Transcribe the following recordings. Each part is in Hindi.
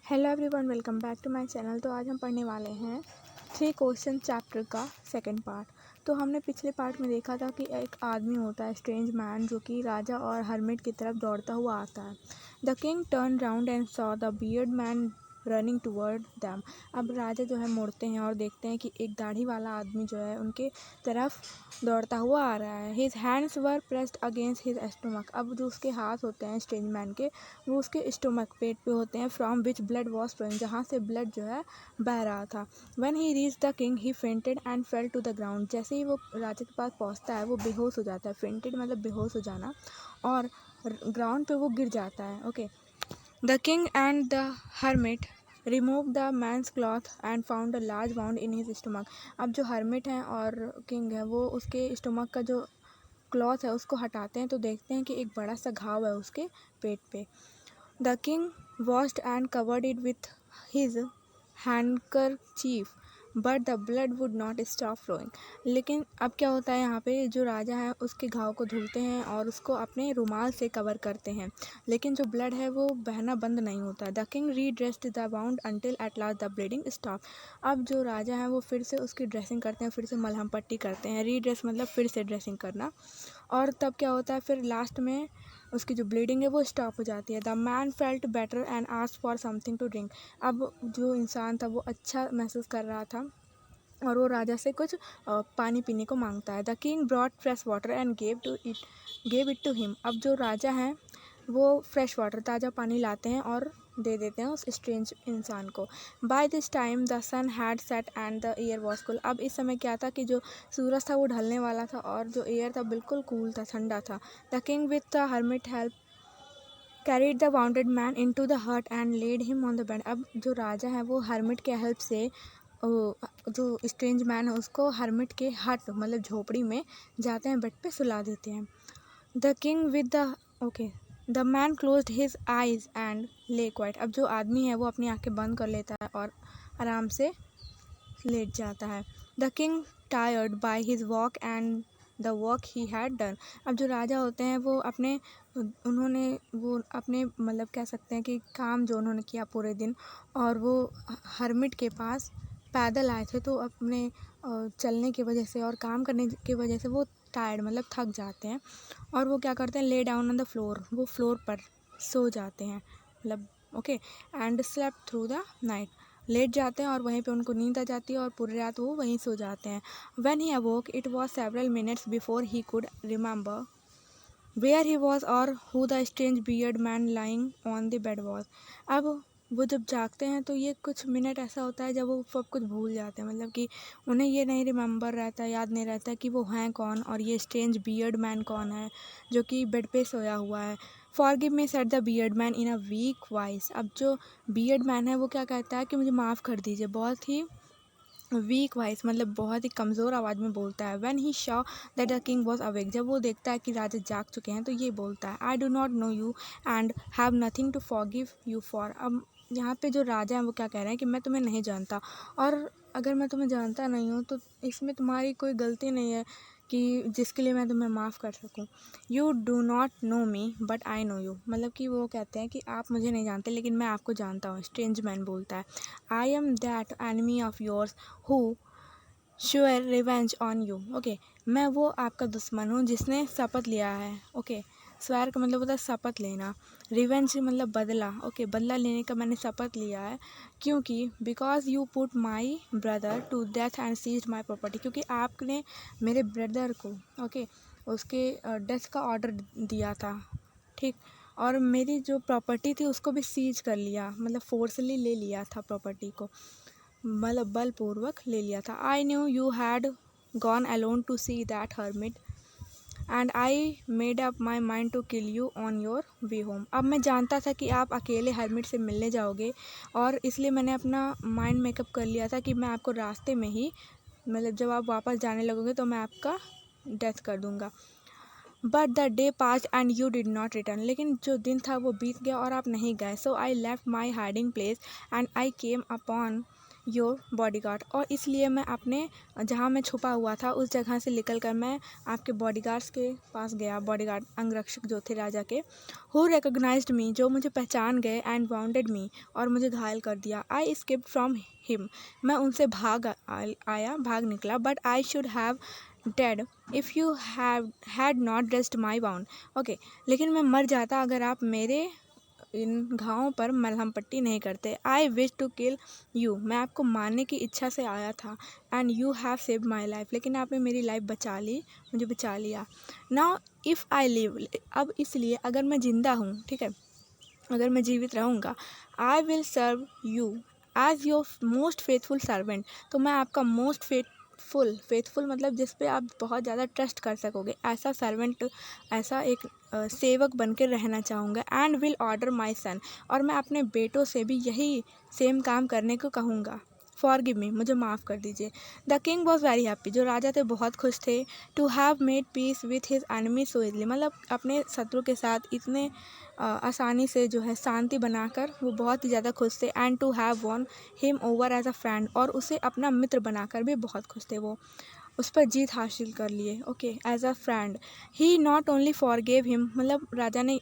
Hello everyone, welcome back to my channel. तो आज हम पढ़ने वाले हैं 3 क्वेश्चन चैप्टर का सेकंड पार्ट। तो हमने पिछले पार्ट में देखा था कि एक आदमी होता है, स्ट्रेंज मैन, जो कि राजा और हर्मिट की तरफ दौड़ता हुआ आता है। The king turn round and saw the beard man running toward them. अब राजा जो है मुड़ते हैं और देखते हैं कि एक दाढ़ी वाला आदमी जो है उनके तरफ दौड़ता हुआ आ रहा है। His hands were pressed against his stomach. अब जो उसके हाथ होते हैं स्ट्रेंज मैन के, वो उसके स्टोमक पेट पे होते हैं। From which blood was flowing, जहाँ से ब्लड जो है बह रहा था। When he reach the king he fainted and fell to the ground. जैसे ही वो राजा के पास पहुँचता है वो बेहोश हो जाता है। फेंटेड मतलब बेहोश हो जाना, और ग्राउंड पे वो गिर जाता है। Okay. The king and the hermit remove the man's cloth and found a large wound in his stomach. अब जो हर्मिट हैं और किंग है वो उसके स्टोमक का जो क्लॉथ है उसको हटाते हैं तो देखते हैं कि एक बड़ा सा घाव है उसके पेट पे। The king washed and covered it with his handkerchief, but the blood would not stop flowing. लेकिन अब क्या होता है, यहाँ पे जो राजा है उसके घाव को धुलते हैं और उसको अपने रुमाल से कवर करते हैं, लेकिन जो ब्लड है वो बहना बंद नहीं होता। The king redressed the wound until at last the bleeding stop. अब जो राजा है वो फिर से उसकी ड्रेसिंग करते हैं, फिर से मलहम पट्टी करते हैं। रीड्रेस मतलब फिर से ड्रेसिंग करना। और तब क्या होता है, फिर लास्ट में उसकी जो ब्लीडिंग है वो स्टॉप हो जाती है। The man felt better and asked for something to drink. अब जो इंसान था वो अच्छा महसूस कर रहा था और वो राजा से कुछ पानी पीने को मांगता है। The king brought fresh water and gave it to him. अब जो राजा हैं वो फ्रेश वाटर, ताज़ा पानी लाते हैं और दे देते हैं उस स्ट्रेंज इंसान को। By this time the sun had set and the air was cool. अब इस समय क्या था कि जो सूरज था वो ढलने वाला था और जो एयर था बिल्कुल कूल था, ठंडा था। The king with the hermit help carried the wounded man into the hut and led him on the bed. अब जो राजा है वो हर्मिट के हेल्प से जो स्ट्रेंज मैन है उसको हर्मिट के हट मतलब झोपड़ी में जाते हैं, बेड पे सुला देते हैं। The king with the okay the man closed his eyes and ले क्वाइट। अब जो आदमी है वो अपनी आंखें बंद कर लेता है और आराम से लेट जाता है। The king tired by his walk and the work he had done. अब जो राजा होते हैं वो अपने मतलब कह सकते हैं कि काम जो उन्होंने किया पूरे दिन, और वो हर्मिट के पास पैदल आए थे तो अपने चलने की वजह से और काम करने की वजह से वो टायर्ड मतलब थक जाते हैं, और वो क्या करते हैं, lay down on the floor, वो फ्लोर पर सो जाते हैं मतलब okay. And slept through the night, लेट जाते हैं और वहीं पे उनको नींद आ जाती है और पूरी रात वो वहीं सो जाते हैं। When he awoke it was several minutes before he could remember where he was और who the strange beard man lying on the bed was. अब वो जब जागते हैं तो ये कुछ मिनट ऐसा होता है जब वो सब कुछ भूल जाते हैं, मतलब कि उन्हें ये नहीं रिमेंबर रहता, याद नहीं रहता कि वो हैं कौन और ये स्ट्रेंज बियर्ड मैन कौन है जो कि बेड पे सोया हुआ है। Forgive me said the beard man in a week voice. अब जो बियर्ड मैन है वो क्या कहता है कि मुझे माफ़ कर दीजिए, बहुत ही वीक वॉइस मतलब बहुत ही कमज़ोर आवाज़ में बोलता है। When he Shaw that the king was awake, जब वो देखता है कि राजा जाग चुके हैं तो ये बोलता है, I do not know you and have nothing to forgive you for. अब यहाँ पे जो राजा है वो क्या कह रहे हैं कि मैं तुम्हें नहीं जानता, और अगर मैं तुम्हें जानता नहीं हूँ तो इसमें तुम्हारी कोई गलती नहीं है कि जिसके लिए मैं तुम्हें माफ़ कर सकूँ। You do not no me but I know you, मतलब कि वो कहते हैं कि आप मुझे नहीं जानते लेकिन मैं आपको जानता हूँ। स्ट्रेंज मैन बोलता है, I am that enemy of yours who sure revenge on you. Okay, मैं वो आपका दुश्मन हूँ जिसने शपथ लिया है। ओके, स्वेर का मतलब होता है शपथ लेना, रिवेंज मतलब बदला। ओके, बदला लेने का मैंने शपथ लिया है, क्योंकि because you put my brother to death and seized my property, क्योंकि आपने मेरे ब्रदर को ओके उसके डेथ का ऑर्डर दिया था, ठीक, और मेरी जो प्रॉपर्टी थी उसको भी सीज कर लिया, मतलब फोर्सली ले लिया था प्रॉपर्टी को, मतलब बलपूर्वक ले लिया था। I knew you had gone alone to see that hermit and I made up my mind to kill you on your way home. अब मैं जानता था कि आप अकेले हर्मिट से मिलने जाओगे और इसलिए मैंने अपना माइंड मेकअप कर लिया था कि मैं आपको रास्ते में ही, मतलब जब आप वापस जाने लगोगे तो मैं आपका डेथ कर दूँगा। But the day pass and you did not return, लेकिन जो दिन था वो बीत गया और आप नहीं गए। So I left my hiding place and I came upon your bodyguard, और इसलिए मैं अपने जहाँ मैं छुपा हुआ था उस जगह से निकल कर मैं आपके बॉडीगार्ड्स के पास गया, बॉडीगार्ड अंगरक्षक जो थे राजा के। हु रिकॉग्नाइज्ड मी, जो मुझे पहचान गए, एंड वाउंडेड मी, और मुझे घायल कर दिया। आई एस्केप्ड फ्रॉम हिम, मैं उनसे भाग निकला। But I should have dead if you had not dressed my wound. Okay, लेकिन मैं मर जाता अगर आप मेरे इन घावों पर मलहम पट्टी नहीं करते। I wish to kill you, मैं आपको मारने की इच्छा से आया था। And you have saved my life, लेकिन आपने मेरी लाइफ बचा ली, मुझे बचा लिया। नाउ इफ़ आई लिव, अब इसलिए अगर मैं ज़िंदा हूँ, ठीक है, अगर मैं जीवित रहूँगा, I will serve you as your most faithful servant, तो मैं आपका मोस्ट फेथफुल मतलब जिस पे आप बहुत ज़्यादा ट्रस्ट कर सकोगे, ऐसा सर्वेंट, ऐसा एक सेवक बन के रहना चाहूँगा। एंड विल ऑर्डर माई सन, और मैं अपने बेटों से भी यही सेम काम करने को कहूँगा। फॉरगिव मी, मुझे माफ़ कर दीजिए। The king was very happy, जो राजा थे बहुत खुश थे। To have made peace with his enemy so easily, मतलब अपने शत्रु के साथ इतने आसानी से जो है शांति बनाकर वो बहुत ही ज़्यादा खुश थे। And to have won him over as a friend, और उसे अपना मित्र बनाकर भी बहुत खुश थे, वो उस पर जीत हासिल कर लिए। Okay, as a friend he not only forgave him, मतलब राजा ने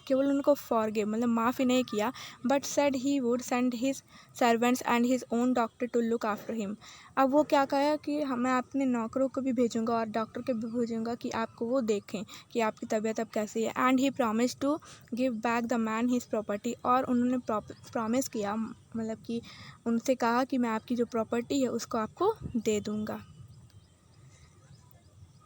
केवल उनको फॉरगिव मतलब माफ़ ही नहीं किया, but said he would send his servants and his own doctor to look after him. अब वो क्या कहा कि मैं अपने नौकरों को भी भेजूंगा और डॉक्टर को भी भेजूंगा कि आपको वो देखें कि आपकी तबीयत अब कैसी है। And he promise to give back the man his property, और उन्होंने प्रॉमिस किया, मतलब कि उनसे कहा कि मैं आपकी जो प्रॉपर्टी है उसको आपको दे दूँगा,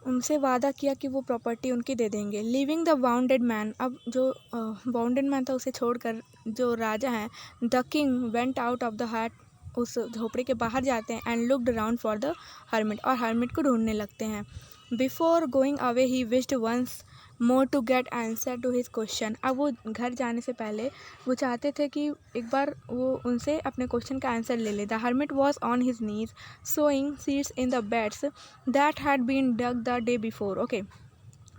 उनसे वादा किया कि वो प्रॉपर्टी उनकी दे देंगे। लिविंग द वाउंडेड मैन, अब जो वाउंडेड मैन था उसे छोड़कर जो राजा हैं, the king went out of the hut, उस झोपड़ी के बाहर जाते हैं। And looked around for the hermit, और हर्मिट को ढूंढने लगते हैं। Before going away he wished once more to get answer to his question, अब वो घर जाने से पहले वो चाहते थे कि एक बार वो उनसे अपने क्वेश्चन का आंसर ले ले। The hermit was on his knees sowing seeds in the beds that had been dug the day before. Okay,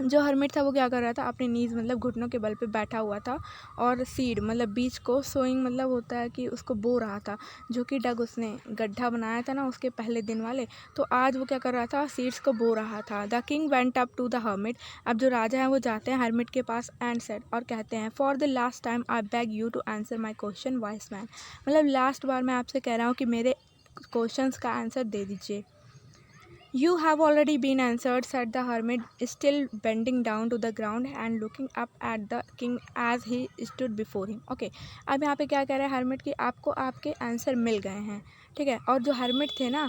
जो हर्मिट था वो क्या कर रहा था, अपने नीज मतलब घुटनों के बल पे बैठा हुआ था, और सीड मतलब बीज को, सोइंग मतलब होता है कि उसको बो रहा था, जो कि डग उसने गड्ढा बनाया था ना उसके पहले दिन वाले, तो आज वो क्या कर रहा था, सीड्स को बो रहा था। The king went up to the hermit, अब जो राजा है वो जाते हैं हर्मिट के पास एंड सेड, और कहते हैं, for the last time I beg you to answer my question wise man, मतलब लास्ट बार मैं आपसे कह रहा हूँ कि मेरे क्वेश्चंस का आंसर दे दीजिए। You have already been answered, said the hermit, still bending down to the ground and looking up at the king as he stood before him. Okay, अब यहाँ पे क्या कह रहा है hermit कि आपको आपके आंसर मिल गए हैं, ठीक है। और जो hermit थे ना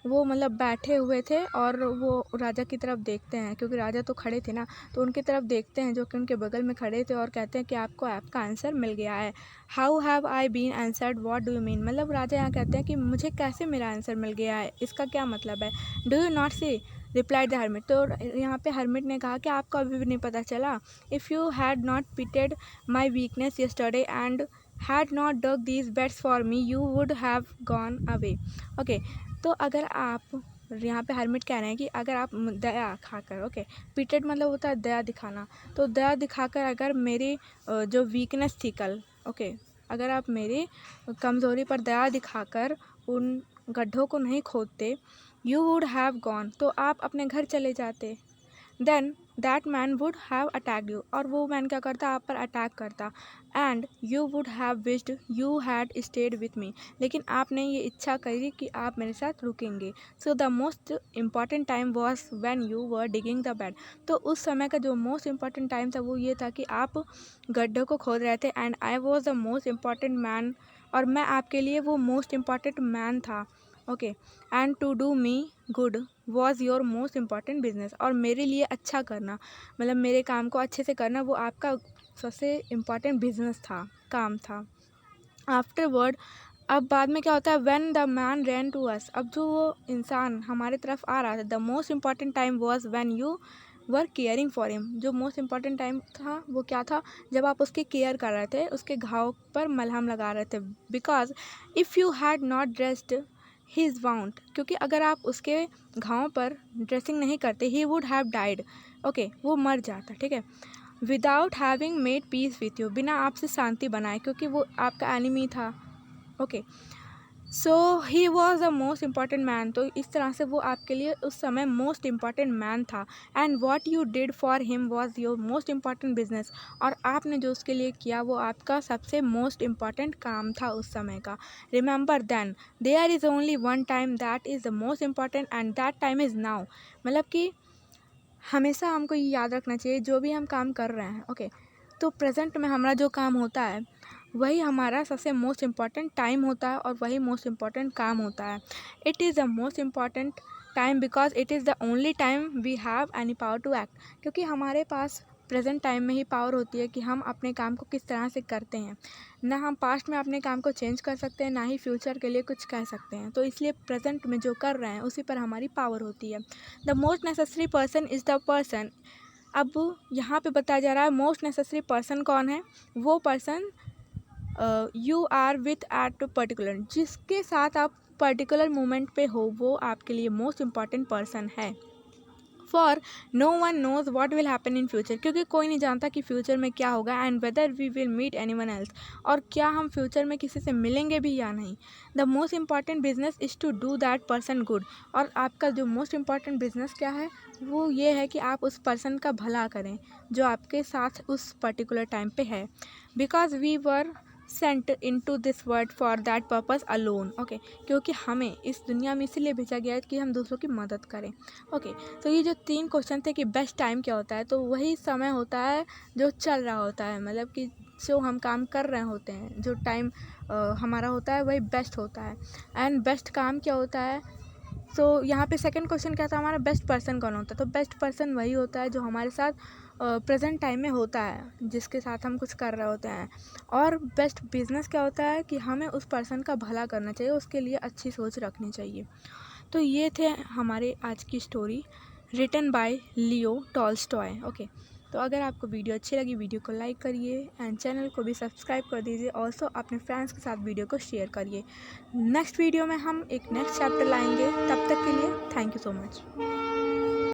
वो मतलब बैठे हुए थे और वो राजा की तरफ देखते हैं, क्योंकि राजा तो खड़े थे ना, तो उनकी तरफ देखते हैं जो कि उनके बगल में खड़े थे, और कहते हैं कि आपको आपका आंसर मिल गया है। How have I been answered, what do you mean, मतलब राजा यहाँ कहते हैं कि मुझे कैसे मेरा आंसर मिल गया है, इसका क्या मतलब है। Do you not see, replied the hermit, तो यहाँ पे हर्मिट ने कहा कि आपको अभी भी नहीं पता चला। If you had not pitied my weakness yesterday and had not dug these beds for me you would have gone away. Okay, तो अगर आप, यहाँ पे हर्मिट कह रहे हैं कि अगर आप दया खाकर, ओके, पिटेड मतलब होता है दया दिखाना, तो दया दिखाकर अगर मेरी जो वीकनेस थी कल, ओके, अगर आप मेरी कमज़ोरी पर दया दिखाकर उन गड्ढों को नहीं खोदते, यू वुड हैव गॉन, तो आप अपने घर चले जाते। Then that man would have attacked you, और वो मैन क्या करता, आप पर अटैक करता। And you would have wished you had stayed with me, लेकिन आपने ये इच्छा करी कि आप मेरे साथ रुकेंगे। So the most important time was when you were digging the bed, तो उस समय का जो मोस्ट इम्पॉर्टेंट टाइम था वो ये था कि आप गड्ढों को खोद रहे थे। And I was the most important man, और मैं आपके लिए वो मोस्ट इम्पॉर्टेंट मैन था। Okay, and to do me good was your most important business, और मेरे लिए अच्छा करना मतलब मेरे काम को अच्छे से करना वो आपका सबसे इम्पॉर्टेंट बिजनेस था, काम था। आफ्टरवर्ड, अब बाद में क्या होता है, when the man ran to us, अब जो वो इंसान हमारे तरफ आ रहा था, the most important time was when you were caring for him, जो मोस्ट इम्पॉर्टेंट टाइम था वो क्या था, जब आप उसकी केयर कर रहे थे, उसके घाव पर मलहम लगा रहे थे। Because if you had not dressed his wound, क्योंकि अगर आप उसके घावों पर ड्रेसिंग नहीं करते, he would have died, okay, वो मर जाता, ठीक है। Without having made peace with you, बिना आपसे शांति बनाए, क्योंकि वो आपका एनिमी था। Okay, so he was the most important man. तो इस तरह से वो आपके लिए उस समय मोस्ट इम्पॉर्टेंट मैन था। And what you did for him was your most important business. और आपने जो उसके लिए किया वो आपका सबसे मोस्ट इम्पॉर्टेंट काम था उस समय का। Remember then there is only one time that is the most important and that time is now. मतलब कि हमेशा हमको ये याद रखना चाहिए जो भी हम काम कर रहे हैं, ओके, तो प्रेजेंट में हमारा जो काम होता है वही हमारा सबसे मोस्ट इम्पॉर्टेंट टाइम होता है और वही मोस्ट इम्पॉर्टेंट काम होता है। It is the most important time because it is the only time we have any power to act. क्योंकि हमारे पास प्रेजेंट टाइम में ही पावर होती है कि हम अपने काम को किस तरह से करते हैं। ना हम पास्ट में अपने काम को चेंज कर सकते हैं, ना ही फ्यूचर के लिए कुछ कह सकते हैं। तो इसलिए प्रेजेंट में जो कर रहे हैं उसी पर हमारी पावर होती है। The most necessary person is the person. अब यहाँ पे बताया जा रहा है मोस्ट नेसेसरी पर्सन कौन है। वो person you are with at particular, जिसके साथ आप पर्टिकुलर मोमेंट पे हो वो आपके लिए मोस्ट इम्पॉर्टेंट पर्सन है। For no one knows what will happen in future, क्योंकि कोई नहीं जानता कि फ्यूचर में क्या होगा। And whether we will meet anyone else, और क्या हम फ्यूचर में किसी से मिलेंगे भी या नहीं। The most important business is to do that person good. और आपका जो मोस्ट इम्पॉर्टेंट बिजनेस क्या है वो ये है कि आप उस पर्सन का भला करें जो आपके साथ उस पर्टिकुलर टाइम पे है। Because we were sent into this world for that purpose alone. Okay, क्योंकि हमें इस दुनिया में इसीलिए भेजा गया है कि हम दूसरों की मदद करें। ओके, तो ये जो 3 क्वेश्चन थे कि बेस्ट टाइम क्या होता है, तो वही समय होता है जो चल रहा होता है, मतलब कि जो हम काम कर रहे होते हैं, जो टाइम हमारा होता है वही बेस्ट होता है। एंड बेस्ट काम क्या होता है, तो यहाँ पे सेकंड क्वेश्चन क्या था हमारा, बेस्ट पर्सन कौन होता है। तो बेस्ट पर्सन वही होता है जो हमारे साथ प्रेजेंट टाइम में होता है, जिसके साथ हम कुछ कर रहे होते हैं। और बेस्ट बिजनेस क्या होता है कि हमें उस पर्सन का भला करना चाहिए, उसके लिए अच्छी सोच रखनी चाहिए। तो ये थे हमारे आज की story written by Leo Tolstoy. Okay, तो अगर आपको वीडियो अच्छी लगी वीडियो को लाइक करिए एंड चैनल को भी सब्सक्राइब कर दीजिए। ऑल्सो अपने फ्रेंड्स के साथ वीडियो को शेयर करिए। नेक्स्ट वीडियो में हम एक नेक्स्ट चैप्टर लाएंगे, तब तक के लिए थैंक यू सो मच।